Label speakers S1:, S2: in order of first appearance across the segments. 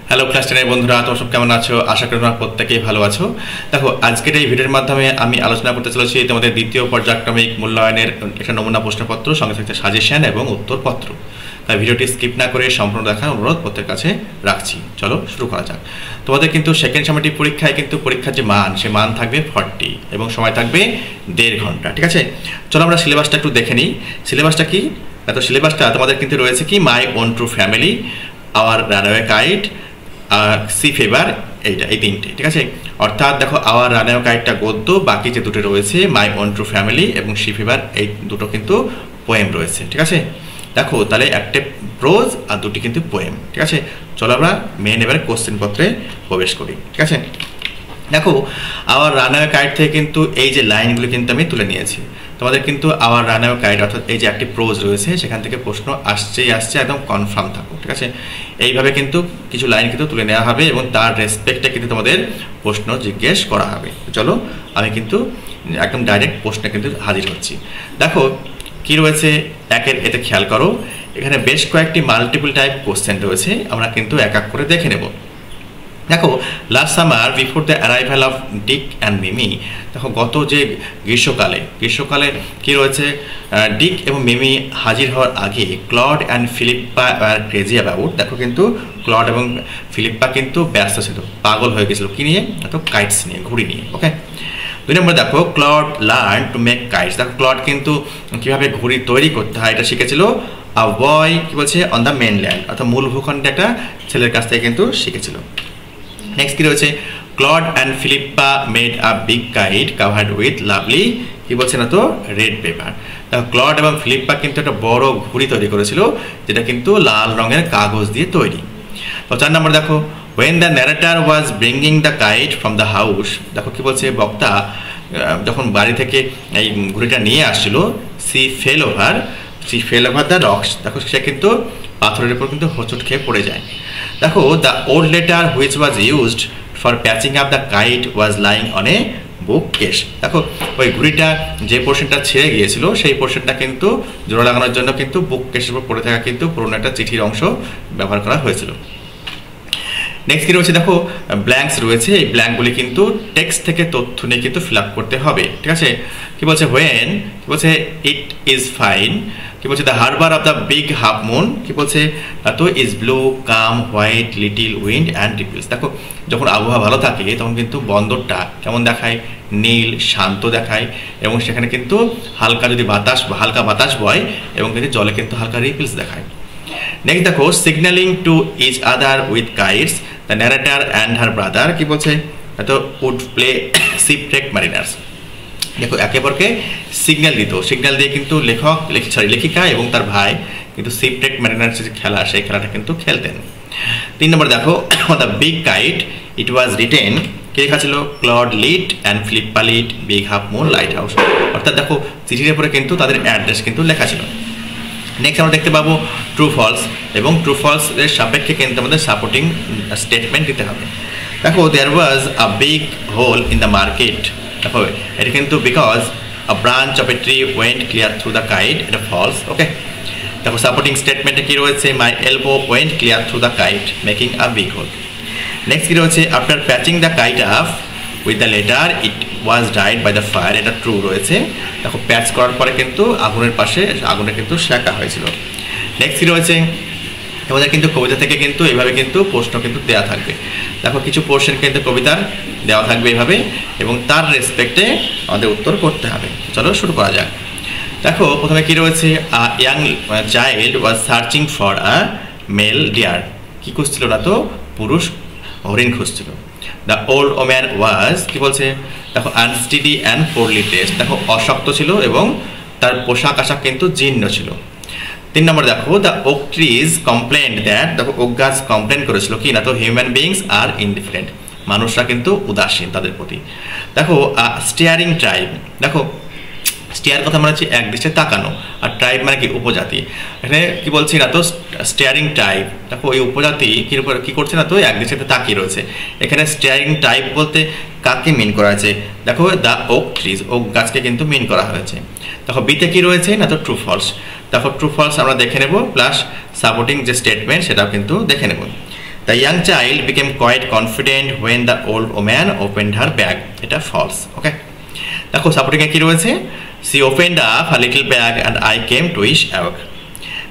S1: Hello class 10 এর বন্ধুরা, তোমরা সব কেমন আছো? আশা করি তোমরা প্রত্যেকেই ভালো আছো। দেখো, আজকের এই ভিডিওর মাধ্যমে আমি আলোচনা করতে চলেছি তোমাদের দ্বিতীয় পর্যায়ক্রমিক মূল্যায়নের একটা নমুনা প্রশ্নপত্র, সঙ্গে থাকছে সাজেশন এবং উত্তরপত্র। তাই ভিডিওটি স্কিপ না করে সম্পূর্ণ দেখার অনুরোধ প্রত্যেকের কাছে রাখছি। চলো শুরু করা যাক। তোমাদের কিন্তু সেকেন্ড সামেটিভ পরীক্ষায় কিন্তু পরীক্ষার যে মান, সে মান থাকবে 40 এবং সময় থাকবে 1.5 ঘন্টা। ঠিক আছে, চলো আমরা সিলেবাসটা একটু দেখে নিই। সিলেবাসটা কি? এত সিলেবাসটা তোমাদের কিন্তু রয়েছে কি, my own true family, our runaway kite, sea fever, এই তিনটে। ঠিক আছে, অর্থাৎ দেখো, আওয়ার রানওয়ে কাইটটা গদ্য, বাকি যে দুটো রয়েছে মাই ওন ট্রু ফ্যামিলি এবং সি ফেভার, এই দুটো কিন্তু পোয়েম রয়েছে। ঠিক আছে, দেখো তাহলে একটা প্রোজ আর দুটি কিন্তু পোয়েম। ঠিক আছে, চলো আমরা মেন এবার কোশ্চেন পত্রে প্রবেশ করি। ঠিক আছে, দেখো আওয়ার রানওয়ে কাইট থেকে কিন্তু এই যে লাইনগুলো কিন্তু আমি তুলে নিয়েছি। তোমাদের কিন্তু আওয়ার রানওয়ে কাইট অর্থাৎ এই যে একটি প্রোজ রয়েছে, সেখান থেকে প্রশ্ন আসছেই আসছে, একদম কনফার্ম থাকো। ঠিক আছে, এইভাবে কিন্তু কিছু লাইন কিন্তু তুলে নেওয়া হবে এবং তার রেসপেক্টে কিন্তু তোমাদের প্রশ্ন জিজ্ঞেস করা হবে। চলো আমি কিন্তু একদম ডাইরেক্ট প্রশ্নে কিন্তু হাজির হচ্ছি। দেখো কি রয়েছে একের এতে খেয়াল করো, এখানে বেশ কয়েকটি মাল্টিপল টাইপ কোশ্চেন রয়েছে, আমরা কিন্তু এক এক করে দেখে নেব। দেখো, last summer before the arrival of Dick and Mimi, দেখো গত যে গ্রীষ্মকালে কি রয়েছে, ডিক এবং মিমি হাজির হওয়ার আগে ক্লড অ্যান্ড ফিলিপ্পা আর ক্রেজি অ্যাবাউট। দেখো কিন্তু ক্লড এবং ফিলিপ্পা কিন্তু ব্যস্ত ছিল, পাগল হয়ে গেছিল কি নিয়ে, তো কাইটস নিয়ে, ঘুড়ি নিয়ে। ওকে, 2 নম্বর দেখো, Claude learn to make kites. দেখো ক্লড কিন্তু কীভাবে ঘুড়ি তৈরি করতে হয় এটা শিখেছিল আ বয়, কি বলছে, অন দ্য মেনল্যান্ড, অর্থাৎ মূল ভূখণ্ডে একটা ছেলের কাছ থেকে কিন্তু শিখেছিল। নেক্সট কি রয়েছে, clod and Philippa made a big kite covered with lovely, কি বলছে না তো, রেড পেপার। দেখো ক্লড এবং ফিলিপ্পা কিন্তু একটা বড় ঘুড়ি তৈরি করেছিল, যেটা কিন্তু লাল রঙের কাগজ দিয়ে তৈরি। তো 4 নম্বর দেখো, when the narrator was bringing the kite from the house, দেখো কি বলছে, বক্তা যখন বাড়ি থেকে এই ঘুড়িটা নিয়ে আসছিল, she fell over the rocks, দেখো সে কিন্তু পাথরের উপর কিন্তু হোঁচট খেয়ে পড়ে যায়। দেখো the old letter which was used for patching up the kite was lying on a bookcase। দেখো ওই ঘুড়িটা যে পোর্শনটা ছেড়ে গিয়েছিল, সেই পোর্শনটা কিন্তু জোড়া লাগানোর জন্য কিন্তু বুককেসের উপর পড়ে থাকা কিন্তু পুরোনো একটা চিঠির অংশ ব্যবহার করা হয়েছিল। নেক্সট কি রয়েছে, দেখো ব্ল্যাঙ্কস রয়েছে, এই ব্ল্যাঙ্কগুলি কিন্তু টেক্সট থেকে তথ্য নিয়ে কিন্তু ফিল আপ করতে হবে। ঠিক আছে, কি বলছে, হোয়েন, কি বলছে, ইট ইজ ফাইন, কি বলছে, the harbour of the big half moon, কি বলছে, তো is blue calm white little wind and ripples. দেখো যখন আবহাওয়া ভালো থাকে তখন কিন্তু বন্দরটা কেমন দেখায়, নীল শান্ত দেখায়, এবং সেখানে কিন্তু হালকা বাতাস বয় এবং কিন্তু জলে কিন্তু হালকা রিপলস দেখায়। নেক্সট দেখো, signalling to each other with kites, the narrator and her brother, কি বলছে, তো উড প্লে শিপরেক মারিনার্স। দেখো একে অপরকে সিগন্যাল দিত, সিগন্যাল দিয়ে কিন্তু লেখিকা এবং তার ভাই কিন্তু শিপরেক মারিনার্স যে খেলা, সেই খেলাটা কিন্তু খেলতেন। 3 নম্বর দেখো, the big kite it was written, কে লেখা ছিল, Claude Lit and Philippa Lit big half moon lighthouse. অর্থাৎ দেখো চিঠির উপরে কিন্তু তাদের অ্যাড্রেস কিন্তু লেখা ছিল। নেক্সট আমরা দেখতে পাবো ট্রু ফলস, এবং ট্রু ফলস এর সাপেক্ষে কিন্তু আমাদের সাপোর্টিং স্টেটমেন্ট দিতে হবে। দেখো there was a big hole in the market, দেখো এটা কিন্তু because a branch of a tree went clear through the kite, এটা ফলস। ওকে, দেখো সাপোর্টিং স্টেটমেন্টে কি রয়েছে, my elbow went clear through the kite making a big hole. Next কি রয়েছে, after patching the kite up with the letter it was ডাইড by the fire, এটা true রয়েছে। দেখো প্যাচ করার পরে কিন্তু আগুনে কিন্তু সেঁকা হয়েছিল। নেক্সট কি রয়েছে, আমাদের কিন্তু কবিতা থেকে কিন্তু এইভাবে কিন্তু প্রশ্ন কিন্তু দেওয়া থাকবে। দেখো কিছু পোর্শন কিন্তু কবিতার দেওয়া থাকবে এইভাবে, এবং তার রেসপেক্টে আমাদের উত্তর করতে হবে। চলো শুরু করা যাক। দেখো প্রথমে কি রয়েছে, a young child was searching for a male deer, কি খুঁজছিল না তো, পুরুষ হরিণ খুঁজছিল। দ্য ওল্ড ওম্যান ওয়াজ, কি বলছে, দেখো আনস্টিডি অ্যান্ড পোরলি ড্রেসড, দেখো অশক্ত ছিল এবং তার পোশাক আশাক কিন্তু জীর্ণ ছিল। 3 নম্বর দেখো, দ্য ওক ট্রিজ কমপ্লেন্ড দ্যাট, দেখো ওক গাছ কমপ্লেন করেছিল কি না তো, হিউম্যান বিংস আর ইনডিফারেন্ট, মানুষরা কিন্তু উদাসীন তাদের প্রতি। দেখো স্টিয়ারিং ট্রাইব, দেখো স্টিয়ার কথা মানে হচ্ছে এক দৃষ্টিতে তাকানো, আর ট্রাইব মানে কি, উপজাতি। এখানে কি বলছি না তো, স্টিয়ারিং ট্রাইব, দেখো এই উপজাতি কি করছে না তো, এক দৃষ্টিতে তাকিয়ে রয়েছে। এখানে স্টিয়ারিং ট্রাইব বলতে কাকে মিন করা হয়েছে, দেখো দ্য ওক ট্রিজ, ওক গাছকে কিন্তু মিন করা হয়েছে। দেখো বিতে কি রয়েছে না তো, ট্রু ফলস, দেখো ট্রু ফলস আমরা দেখে নেব, প্লাস সাপোর্টিং যে স্টেটমেন্ট সেটাও কিন্তু দেখে নেব। The young child became quite confident when the old woman opened her bag, এটা ফলস। ওকে, দেখো সাপোর্টিংয়ে কী রয়েছে, she opened up her little bag and I came to wish awake.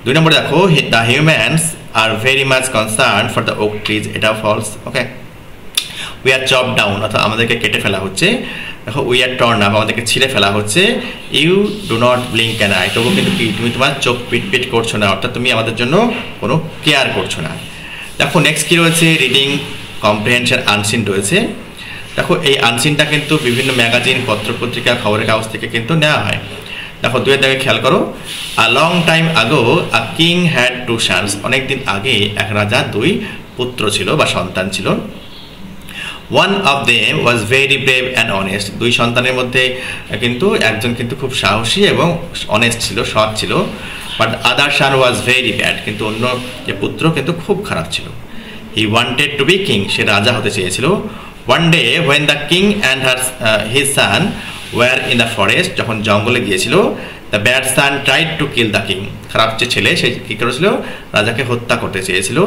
S1: 2 নম্বরে দেখো the humans are very much concern for the oak trees, এটা false. Okay, we are chop down, অর্থাৎ আমাদেরকে কেটে ফেলা হচ্ছে। দেখো উই আর টর্ন আপ, আমাদেরকে ছিঁড়ে ফেলা হচ্ছে। You do not blink an eye, তবু কিন্তু কি তুমি তোমার চোখ পিট করছো না, অর্থাৎ তুমি আমাদের জন্য কোনো কেয়ার করছো না। দেখো নেক্সট কী রয়েছে, রিডিং কম্প্রিহেনশন আনসিন রয়েছে। দেখো এই আনসিনটা কিন্তু বিভিন্ন ম্যাগাজিন, পত্রপত্রিকা, খবরের কাগজ থেকে কিন্তু নেওয়া হয়। দেখো 2 দিকে খেয়াল করো, আ লং টাইম আগো আ কিং হ্যাড 2 সন্স, অনেকদিন আগে এক রাজা 2 পুত্র ছিল বা সন্তান ছিল। One of them was very brave and honest, 2 সন্তানের মধ্যে কিন্তু একজন কিন্তু খুব সাহসী এবং অনেস্ট ছিল, সৎ ছিল। But other son was very bad, কিন্তু অন্য যে পুত্র কিন্তু খুব খারাপ ছিল। He wanted to be king, সে রাজা হতে চেয়েছিল। One day when the king and his son were in the forest, যখন জঙ্গলে গিয়েছিল, the bad son tried to kill the king, খারাপ যে ছেলে সে কী করেছিল, রাজাকে হত্যা করতে চেয়েছিল।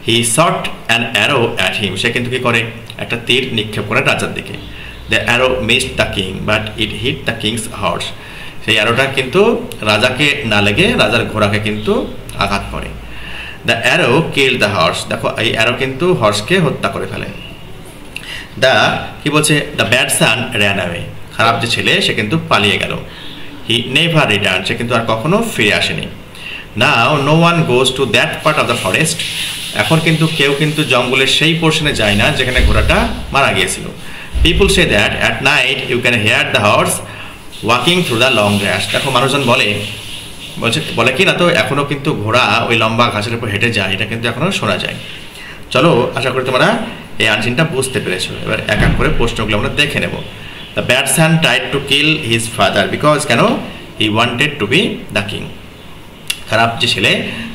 S1: He shot an arrow at him, সে কিন্তু কী করে, একটা তীর নিক্ষেপ করে রাজার দিকে। The arrow missed the king but it hit the king's horse, সেই অ্যারোটা কিন্তু রাজাকে না লেগে রাজার ঘোড়াকে কিন্তু আঘাত করে। The arrow kill the horse, দেখো এই অ্যারো কিন্তু হর্সকে হত্যা করে ফেলে। দ্য কি বলছে, the bad son ran away, খারাপ যে ছেলে সে কিন্তু পালিয়ে গেল। হি নেভার রিটার্ন, সে কিন্তু আর কখনো ফিরে আসেনি। Now no one goes to that part of the forest, এখন কিন্তু কেউ কিন্তু জঙ্গলের সেই পোর্শনে যায় না যেখানে ঘোড়াটা মারা গিয়েছিল। People say that at night you can hear the horse walking through the long grass, দেখো মানুষজন বলে কি না, তো এখনও কিন্তু ঘোড়া ওই লম্বা ঘাসের উপর হেঁটে যায়, এটা কিন্তু এখনও শোনা যায়। চলো আশা করি তোমরা এই আনসিনটা বুঝতে পেরেছো। এবার এক এক করে প্রশ্নগুলো আমরা দেখে নেব। The bad son tried to kill his father because, কেন, he wanted to be the king, খারাপ যে ছেলে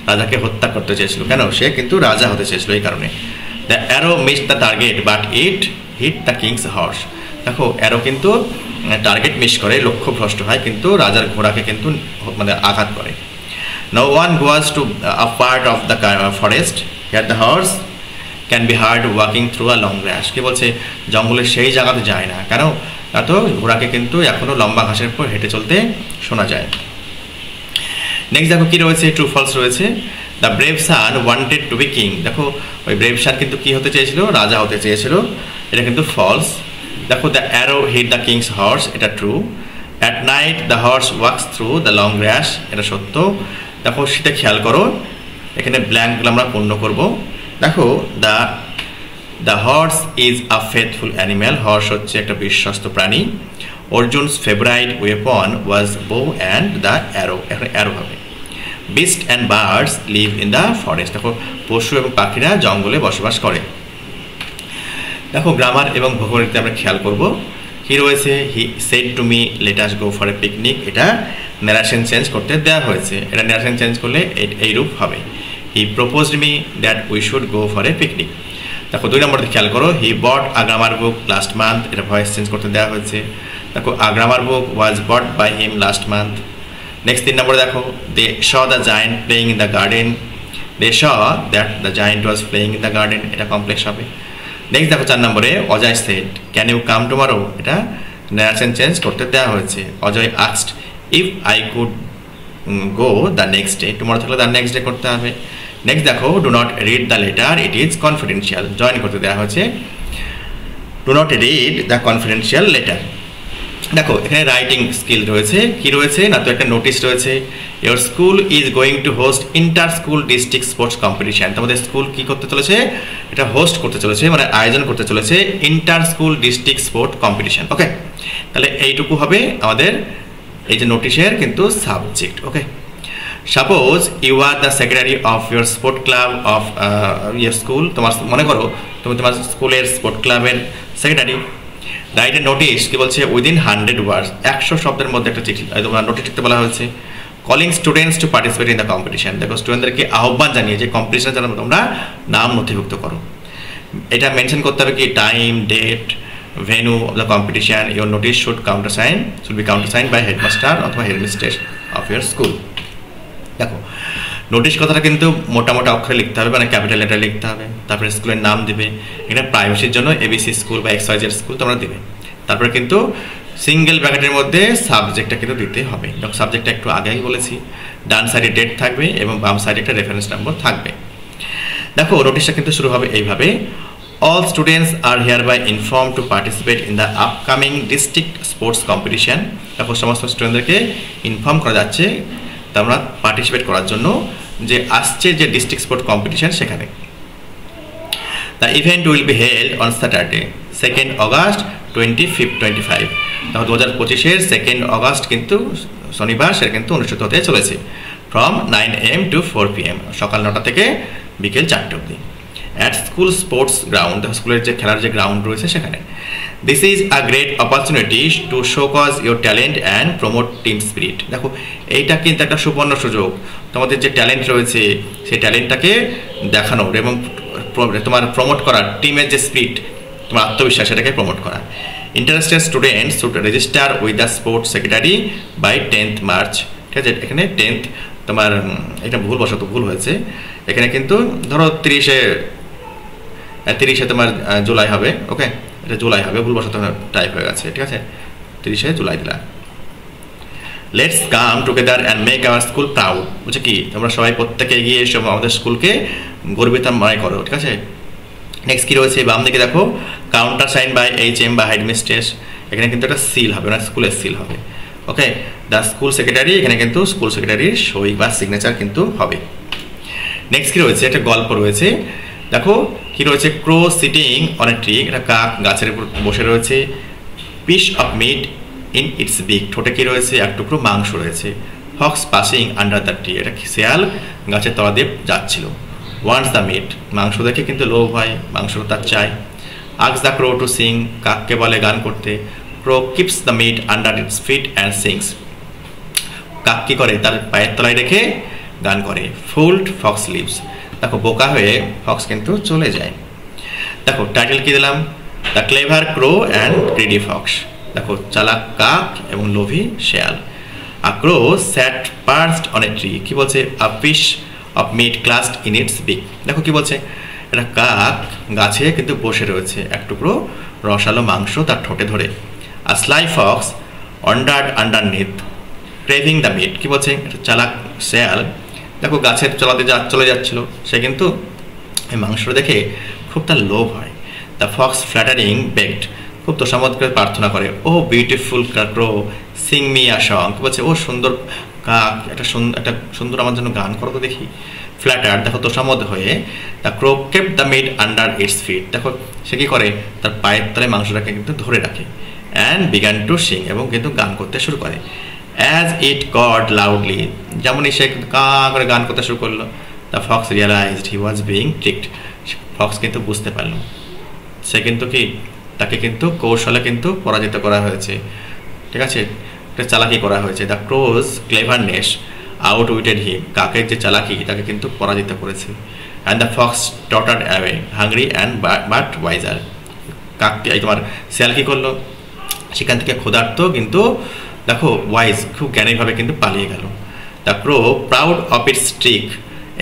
S1: রাজাকে হত্যা করতে চেয়েছিল, কেন, সে কিন্তু রাজা হতে চেয়েছিল এই কারণে। The arrow missed the target but it hit the king's horse, দেখো অ্যারো কিন্তু টার্গেট মিস করে, লক্ষ্য ভ্রষ্ট হয়, কিন্তু রাজার ঘোড়াকে কিন্তু মানে আঘাত করে। No one goes to a part of the forest here the horse can be heard walking through a long grass, কে বলছে জঙ্গলের সেই জায়গাতে যায় না, কেন, এত ঘোড়াকে কিন্তু এখনও লম্বা ঘাসের উপর হেঁটে চলতে শোনা যায়। নেক্সট দেখো কী রয়েছে, ট্রু ফলস রয়েছে। The brave son wanted to be king, দেখো ওই ব্রেভ সান কিন্তু কী হতে চেয়েছিল, রাজা হতে চেয়েছিল, এটা কিন্তু ফলস। দেখো the arrow hit the king's horse, এটা true. At night the horse walks through the long grass, এটা সত্য। দেখো সেটা খেয়াল করো, এখানে ব্ল্যাঙ্কগুলো আমরা পূর্ণ করব। দেখো the horse is a faithful animal, horse হচ্ছে একটা বিশ্বস্ত প্রাণী। Arjun's favourite weapon was bow and the arrow, এখন অ্যারো হবে। Beast and birds live in the forest, দেখো পশু এবং পাখিরা জঙ্গলে বসবাস করে। দেখো গ্রামার এবং ভোকাবুলারিতে আমরা খেয়াল করব। কি রয়েছে, he said to me let us go for a picnic, এটা ন্যারেশন চেঞ্জ করতে দেওয়া হয়েছে, এটা ন্যারেশন চেঞ্জ করলে এইরূপ হবে। He proposed me that we should go for a picnic. দেখো 2 নম্বরতে খেয়াল করো, he bought a grammar book last month, এটা ভয়েস চেঞ্জ করতে দেওয়া হয়েছে। দেখো a grammar book was bought by him last month. Next 3 নম্বরে দেখো, they saw the giant playing in the garden, they saw that the giant was playing in the garden, এটা complex হবে। Next দেখো 4 নম্বরে, Ajay said can you come tomorrow, এটা narration change করতে দেওয়া হয়েছে। Ajay asked if I could go the next day, tomorrow থাকলে the next day করতে হবে। নেক্সট দেখো, do not read the letter it is confidential, join করতে দেওয়া হয়েছে। Do not read the confidential letter. দেখো এখানে রাইটিং স্কিল রয়েছে, কি রয়েছে না, তো একটা নোটিশ রয়েছে, your school is going to host inter school district sports competition, তোমাদের স্কুল কি করতে চলেছে, এটা হোস্ট করতে চলেছে, মানে আয়োজন করতে চলেছে inter school district sport competition. Okay, তাহলে এইটুকু হবে আমাদের এই যে নোটিশের কিন্তু subject. Okay, suppose you are the secretary of your sport club of your school, তোমার মনে করো তুমি তোমার স্কুলের স্পোর্ট ক্লাবের সেক্রেটারি। রাইট এ নোটিশ, কি বলছে, উইদিন 100 ওয়ার্ডস, 100 শব্দের মধ্যে একটা চিঠি তোমার নোটিশ লিখতে বলা হয়েছে। Calling students to participate in the competition, দেখো স্টুডেন্টদেরকে আহ্বান জানিয়ে যে কম্পিটিশনে যেন তোমরা নাম নথিভুক্ত করো। এটা মেনশন করতে হবে কি, time, date, venue of the competition. Your notice should be countersign by headmaster অথবা হেডমিস্ট্রেস অফ ইউর স্কুল। দেখো নোটিশ কথাটা কিন্তু মোটা মোটা অক্ষরে লিখতে হবে, মানে ক্যাপিটাল লেটারে লিখতে হবে। তারপরে স্কুলের নাম দিবে, এখানে প্রাইভেসির জন্য এবিসি স্কুল বা XYZ স্কুল তোমরা দিবে। তারপরে কিন্তু সিঙ্গেল ব্র্যাকেটের মধ্যে সাবজেক্টটা কিন্তু দিতে হবে। যখন সাবজেক্টটা একটু আগেই বলেছি, ডান সাইডে ডেট থাকবে এবং বাম সাইডে একটা রেফারেন্স নাম্বার থাকবে। দেখো নোটিশটা কিন্তু শুরু হবে এইভাবে, all students are hereby informed to participate in the upcoming district sports competition। দেখো সমস্ত স্টুডেন্টদেরকে ইনফর্ম করা যাচ্ছে তোমরা পার্টিসিপেট করার জন্য যে আসছে যে ডিস্ট্রিক্ট স্পোর্ট কম্পিটিশন সেখানে। The event will be held on Saturday 2nd August 2025। দেখো 2025-এর 2nd August কিন্তু শনিবার সেটা কিন্তু অনুষ্ঠিত হতে চলেছে, ফ্রম 9 AM to 4 PM, সকাল 9টা থেকে বিকেল 4টে অবধি, অ্যাট স্কুল স্পোর্টস গ্রাউন্ড, স্কুলের যে খেলার যে গ্রাউন্ড রয়েছে সেখানে। This is a great opportunity to show cause your talent and promote team spirit. দেখো এইটা কিন্তু একটা সুবর্ণ সুযোগ তোমাদের যে ট্যালেন্ট রয়েছে সেই ট্যালেন্টটাকে দেখানোর এবং তোমার প্রমোট করার, টিমের যে স্পিরিট, তোমার আত্মবিশ্বাস সেটাকে প্রমোট করা। Interested students should register with the sports secretary by 10th March। ঠিক আছে, এখানে 10th তোমার এটা ভুল হয়েছে, এখানে কিন্তু ধরো 30 তোমার জুলাই হবে। ওকে, এটা জুলাই হবে, ভুলবশত টাইপ হয়ে গেছে। ঠিক আছে, 30 জুলাই দিলা। Let's come together and make our school proud. বুঝছে কি, তোমরা সবাই প্রত্যেকে এগিয়ে এসে আমাদের স্কুলকে গর্বিত মনে করো। ঠিক আছে, নেক্সট কী রয়েছে বাম দিকে দেখো, কাউন্টার সাইন বাই HM বা হেডমিস্ট্রেস, এখানে কিন্তু একটা সিল হবে, না স্কুলের সিল হবে। ওকে, দ্য স্কুল সেক্রেটারি, এখানে কিন্তু স্কুল সেক্রেটারির সই বা সিগনেচার কিন্তু হবে। নেক্সট কী রয়েছে, একটা গল্প রয়েছে। দেখো কি রয়েছে, crow sitting on a tree, এটা কাক গাছের উপর বসে রয়েছে। Piece of meat in its beak, ঠোঁটে কি রয়েছে, এক টুকরো মাংস রয়েছে। Fox passing under the tree, এটা শেয়াল গাছের তলা দিয়ে যাচ্ছিল। ওয়ান্টস দ্য মিট, মাংস দেখে কিন্তু লোভ হয়, মাংস তার চাই। Asks the crow to sing, কাককে বলে গান করতে। Crow keeps the meat under its feet and sings, কাক কি করে, তার পায়ের তলায় রেখে গান করে। ফুলড ফক্স লিভস, দেখো বোকা হয়ে ফক্স কিন্তু চলে যায়। দেখো টাইটেল কি দিলাম, the clever crow and greedy fox. দেখো চালাক কাক এবং লোভী শেয়াল। A crow sat perched on a tree, কি বলছে, a piece of meat clasped in its beak. দেখো কি বলছে, এটা কাক গাছে কিন্তু বসে রয়েছে, এক টুকরো রসালো মাংস তার ঠোঁটে ধরে। A sly fox wandered underneath craving the meat, কি বলছে, চালাক শেয়াল দেখো গাছের চলে যাচ্ছিল, সে কিন্তু এই মাংসটা দেখে খুব তার লোভ হয়। দ্য ফক্স ফ্ল্যাটারিং বেগড, খুব তোষামোদ করে প্রার্থনা করে। Oh beautiful crow sing me a song, কি বলছে, ও সুন্দর কাক, একটা সুন্দর আমার জন্য গান করো তো দেখি। ফ্ল্যাটার, দেখো তোষামোদ হয়ে। The crow kept the meat under its feet, দেখো সে কী করে, তার পায়ের তলায় মাংসটাকে কিন্তু ধরে রাখে। অ্যান্ড বিগান টু সিং, এবং কিন্তু গান করতে শুরু করে। অ্যাজ ইট গড লাউডলি, যেমনই সে কা করে গান করতে শুরু করলো। The Fox realised he was being ট্রিকড, Fox কিন্তু বুঝতে পারলো সে কিন্তু কি, তাকে কিন্তু কৌশলে কিন্তু পরাজিত করা হয়েছে। ঠিক আছে, একটা চালাকি করা হয়েছে। The crow's cleverness outwitted him, কাকের যে চালাকি তাকে কিন্তু পরাজিত করেছে। And the fox tottered away hungry and but wiser, কাককে এই তোমার শিয়াল কী করলো, সেখান থেকে ক্ষুধার্ত কিন্তু দেখো ওয়াইজ খুব জ্ঞানীভাবে কিন্তু পালিয়ে গেল। The crow proud of its trick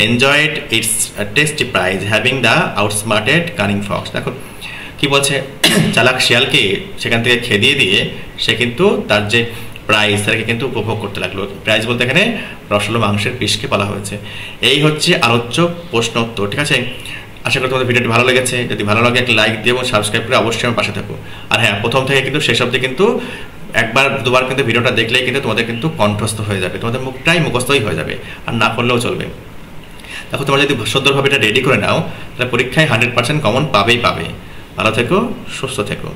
S1: enjoyed its tasty prize having the outsmarted cunning fox. দেখো কি বলছে, চালাক শিয়ালকে সেখান থেকে খেদিয়ে দিয়ে সে কিন্তু তার যে প্রাইজ তাকে কিন্তু উপভোগ করতে লাগলো। প্রাইজ বলতে এখানে রসালো মাংসের পিসকে বলা হয়েছে। এই হচ্ছে আলোচ্য প্রশ্ন উত্তর। ঠিক আছে, আশা করি তোমাদের ভিডিওটি ভালো লেগেছে। যদি ভালো লাগে একটা লাইক দিয়ে এবং সাবস্ক্রাইব করে অবশ্যই আমার পাশে থাকো। আর হ্যাঁ, প্রথম থেকে কিন্তু শেষ অবধি কিন্তু একবার দুবার কিন্তু ভিডিওটা দেখলেই কিন্তু তোমাদের কিন্তু কণ্ঠস্থ হয়ে যাবে, তোমাদের মুখটাই মুখস্থই হয়ে যাবে, আর না করলেও চলবে। দেখো তোমরা যদি সুন্দরভাবে এটা রেডি করে নাও তাহলে পরীক্ষায় 100% কমন পাবেই পাবে। ভালো থেকো, সুস্থ থেকো।